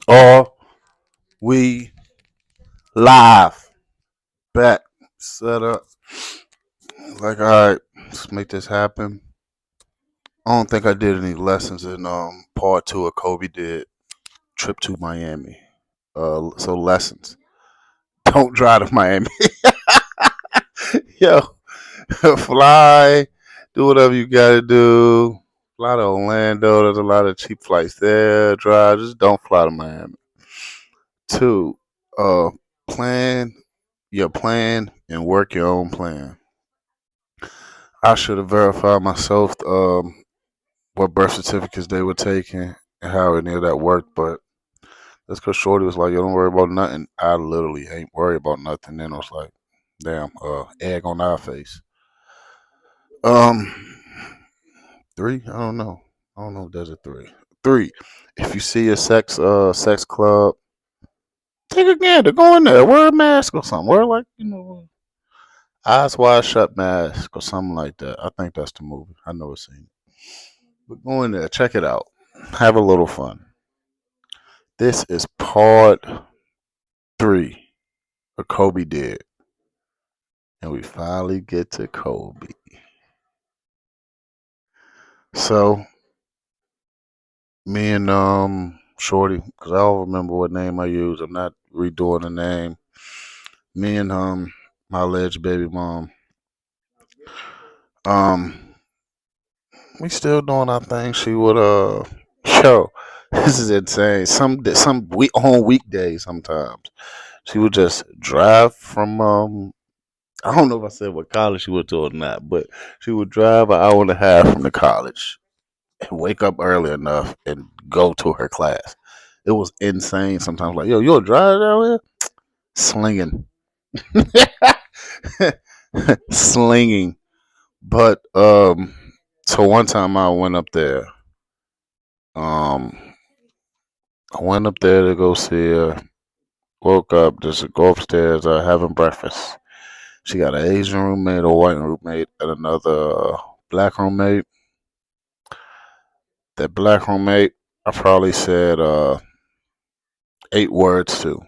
Are we live? Back, set up. Like, all right, let's make this happen. I don't think I did any lessons in part two of Kobe did trip to Miami. So lessons. Don't drive to Miami. Yo, fly, do whatever you gotta do. Fly to Orlando. There's a lot of cheap flights there. Drive. Just don't fly to Miami. Two, uh, plan your plan and work your own plan. I should have verified myself what birth certificates they were taking and how any of that worked, but that's because Shorty was like, "Yo, don't worry about nothing." I literally ain't worried about nothing. Then I was like, "Damn, egg on our face." Um, three. I don't know. I don't know if there's a three. Three. If you see a sex club, take a gander. Go in there. Wear a mask or something. Wear like eyes wide shut mask or something like that. I think that's the movie. I know it's seen it. But go in there, check it out. Have a little fun. This is part three of Kobe did. And we finally get to Kobe. So me and Shorty, because I don't remember what name I used. I'm not redoing the name. Me and my alleged baby mom. Um we still doing our thing. She would yo, this is insane. Some week on weekdays sometimes. She would just drive from I don't know if I said what college she went to or not, but she would drive an hour and a half from the college and wake up early enough and go to her class. It was insane sometimes. Like, yo, you'll drive down here? Slinging. Slinging. But, so one time I went up there. Um, I went up there to go see her. Woke up, just go upstairs, having breakfast. She got an Asian roommate, a white roommate, and another black roommate. That black roommate, I probably said 8 words to.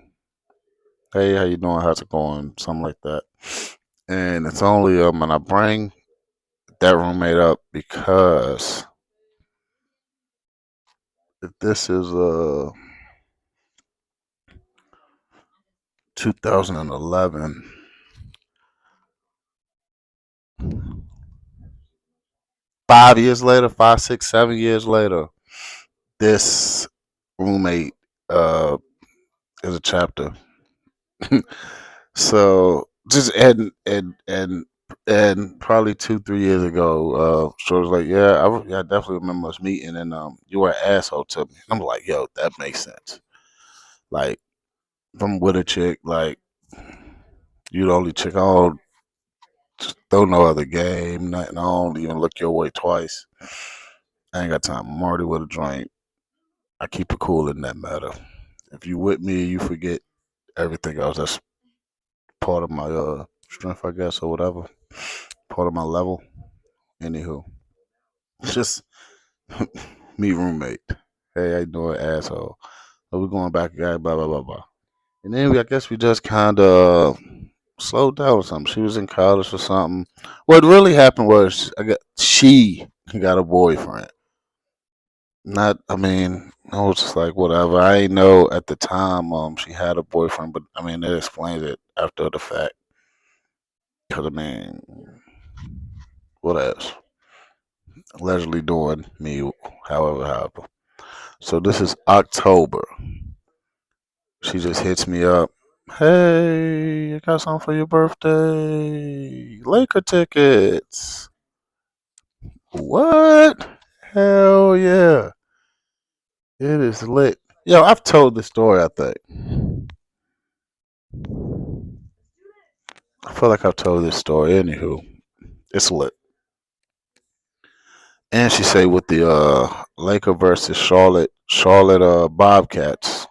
Hey, how you doing? How's it going? Something like that. And it's only and I bring that roommate up because this is 2011. 5 years later, 5, 6, 7 years later, this roommate uh is a chapter. So just and probably 2, 3 years ago, she was like, "Yeah, I definitely remember us meeting, and you were an asshole to me." I'm like, "Yo, that makes sense." Like, if I'm with a chick, like you the only chick, I don't throw no other game, nothing. I don't even look your way twice. I ain't got time. I'm already with a drink. I keep it cool in that matter. If you with me, you forget everything else. That's part of my strength, I guess, or whatever. Part of my level. Anywho, just me roommate. Hey, how you doing, asshole? So we going back, guy, blah blah blah blah. And then I guess we just kind of slowed down or something. She was in college or something. What really happened was she got a boyfriend. Not, I mean, I was just like, whatever. I ain't know at the time she had a boyfriend, but I mean, it explains it after the fact. Cause I mean, what else? Allegedly doing me, however. So this is October. She just hits me up. Hey, I got something for your birthday. Laker tickets. What? Hell yeah. It is lit. Yo, I've told this story, I think. I feel like I've told this story. Anywho, it's lit. And she say with the Laker versus Charlotte Bobcats.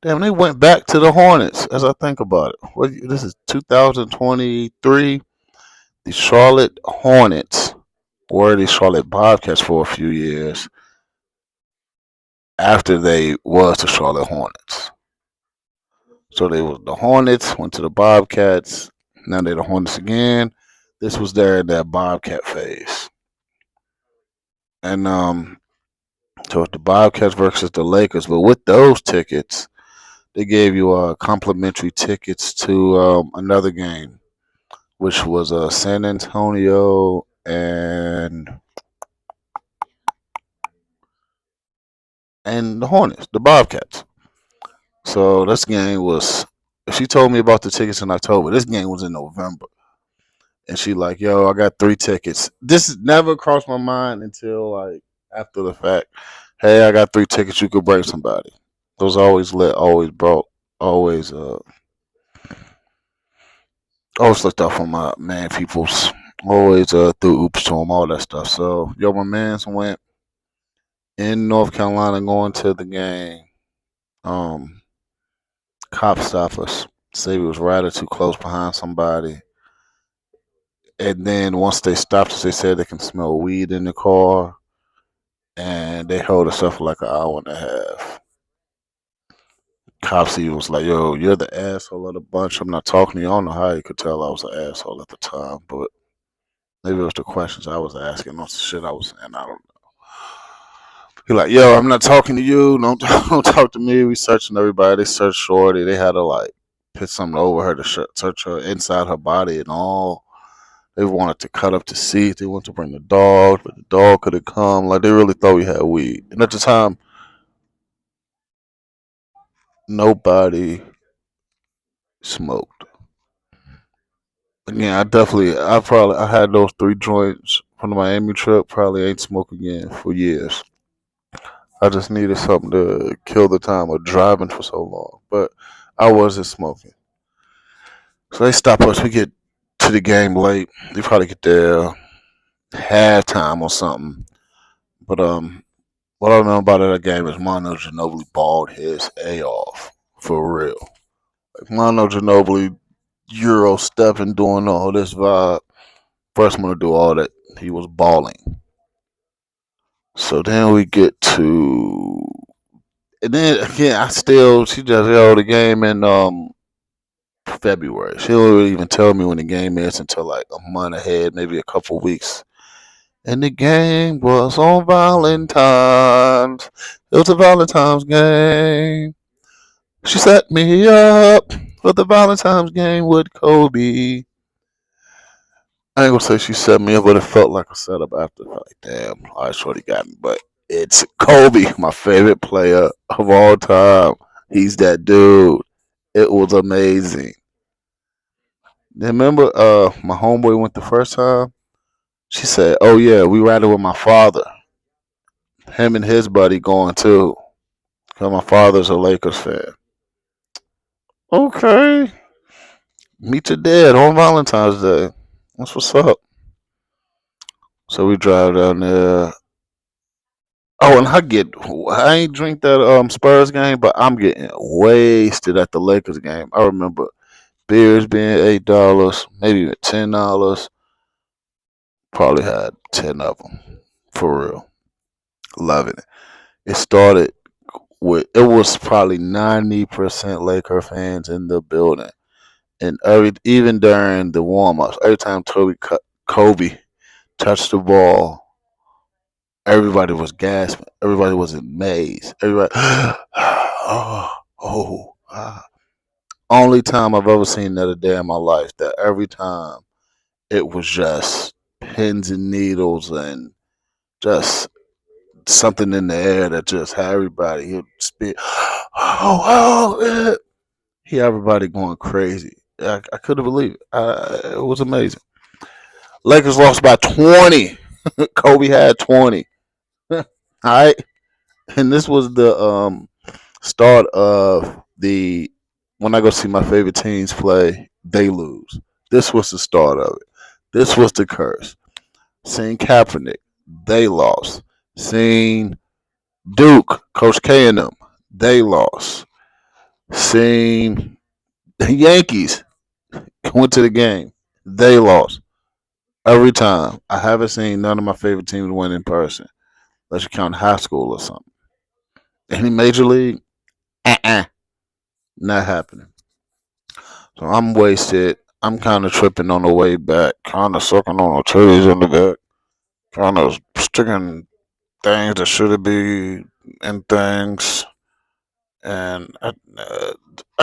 Damn, they went back to the Hornets as I think about it. This is 2023. The Charlotte Hornets were the Charlotte Bobcats for a few years after they was the Charlotte Hornets. So they was the Hornets, went to the Bobcats. Now they're the Hornets again. This was there in that Bobcat phase. And so it's the Bobcats versus the Lakers. But with those tickets, they gave you complimentary tickets to another game, which was San Antonio and the Hornets, the Bobcats. So this game was. She told me about the tickets in October. This game was in November, and she like, "Yo, I got 3 tickets." This never crossed my mind until like after the fact. Hey, I got 3 tickets. You could bring somebody. Those always lit, always brought, always always looked out for my man peoples. Always threw oops to them, all that stuff. So yo, my man's went in North Carolina going to the game. Um, Cops stopped us. Say we was riding too close behind somebody. And then once they stopped us, they said they can smell weed in the car. And they held us up for like an hour and a half. Cops even was like, yo, you're the asshole of the bunch. I'm not talking to you. I don't know how you could tell I was an asshole at the time, but maybe it was the questions I was asking, not the shit I was saying. I don't know. He like, yo, I'm not talking to you. Don't don't talk to me. We searching everybody. They searched Shorty. They had to like put something over her to search her inside her body and all. They wanted to cut up the seat. They wanted to bring the dog, but the dog couldn't come. Like they really thought we had weed. And at the time, nobody smoked. Again, I had those 3 joints from the Miami trip. Probably ain't smoked again for years. I just needed something to kill the time of driving for so long. But I wasn't smoking. So they stop us. We get to the game late. They probably get there halftime or something. But what I know about that game is Mono Ginobili balled his A off for real. Like Mono Ginobili Euro stepping, doing all this vibe. First one to do all that, he was balling. So then we get to, and then again, she just held the game in February. She don't even tell me when the game is until like a month ahead, maybe a couple weeks. And the game was on Valentine's. It was a Valentine's game. She set me up for the Valentine's game with Kobe. I ain't gonna say she set me up, but it felt like a setup after. Like, damn, all right, shorty got me. But it's Kobe, my favorite player of all time. He's that dude. It was amazing. Remember, my homeboy went the first time. She said, "Oh yeah, we riding with my father. Him and his buddy going too. Cause my father's a Lakers fan." Okay, meet your dad on Valentine's Day. That's what's up. So we drive down there. Oh, and I ain't drink that Spurs game, but I'm getting wasted at the Lakers game. I remember beers being $8, maybe even $10. Probably had 10 of them for real. Loving it. It started it was probably 90% Laker fans in the building, and even during the warm ups, every time Kobe touched the ball, everybody was gasping. Everybody was amazed. Everybody, oh. Only time I've ever seen that a day in my life. That every time it was just pins and needles and just something in the air that just had everybody. He'd spit, he had everybody going crazy. I couldn't believe it. It was amazing. Lakers lost by 20. Kobe had 20. All right, and this was the start of the when I go see my favorite teams play, they lose. This was the start of it. This was the curse. Seeing Kaepernick, they lost. Seeing Duke, Coach K and them, they lost. Seeing the Yankees went to the game, they lost. Every time. I haven't seen none of my favorite teams win in person. Unless you count high school or something. Any major league? Uh-uh. Not happening. So I'm wasted. I'm kind of tripping on the way back, kind of sucking on the trees in the back, kind of sticking things that should be in things. And I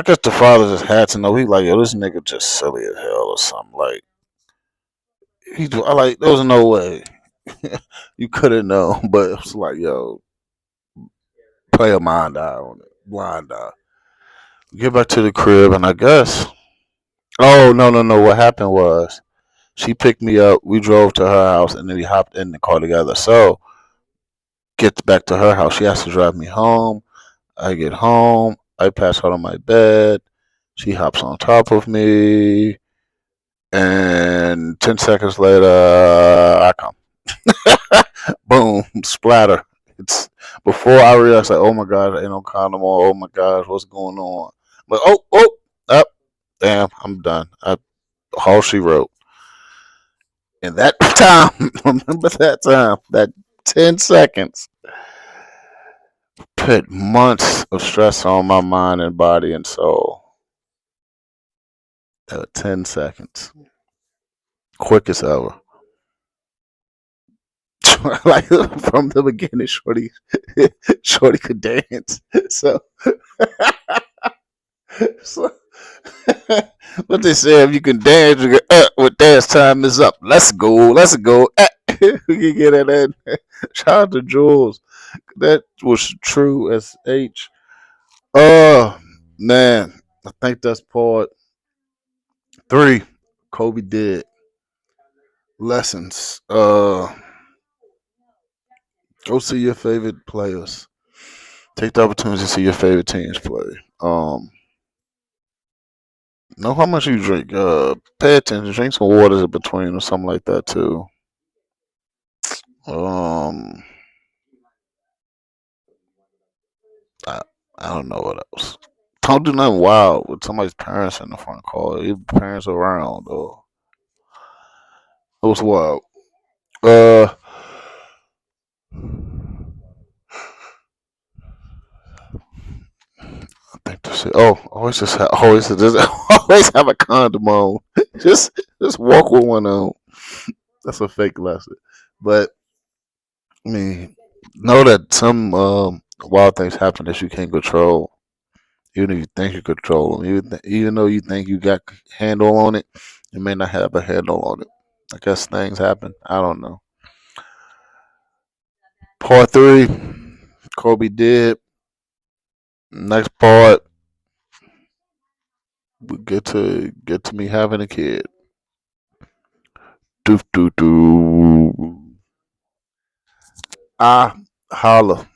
guess the father just had to know. He like, yo, this nigga just silly as hell or something. Like, I like, there was no way you could have known, but it was like, yo, play a mind eye on it, blind eye. Get back to the crib, and I guess, oh no, no, no. What happened was she picked me up. We drove to her house, and then we hopped in the car together. So get back to her house. She has to drive me home. I get home. I pass out on my bed. She hops on top of me, and 10 seconds later, I come. Boom, splatter. It's before I realized, like, oh my god, ain't no condom on. Oh my gosh, what's going on? But up, damn, I'm done. All she wrote. And that time, remember that time, that 10 seconds, put months of stress on my mind and body and soul. 10 seconds, quickest ever. Like from the beginning, Shorty could dance. So, so what they say, if you can dance, you can, what dance time is up. Let's go, let's go. We can get it in. Shout out to Jules. That was true as H. Oh man, I think that's part three. Kobe did lessons. Go see your favorite players. Take the opportunity to see your favorite teams play. Know how much you drink. Pay attention. Drink some waters in between or something like that too. Um, I, I don't know what else. Don't do nothing wild with somebody's parents in the front car. Your parents around or it was wild. Uh, I think that's it. Oh, always have a condom on. just just walk with one on. That's a fake lesson. But I mean, know that some wild things happen that you can't control. Even if you think you control them, even though you think you got handle on it, you may not have a handle on it. I guess things happen. I don't know. Part three, Kobe did. Next part, we get to me having a kid. Do do do. Ah, holla.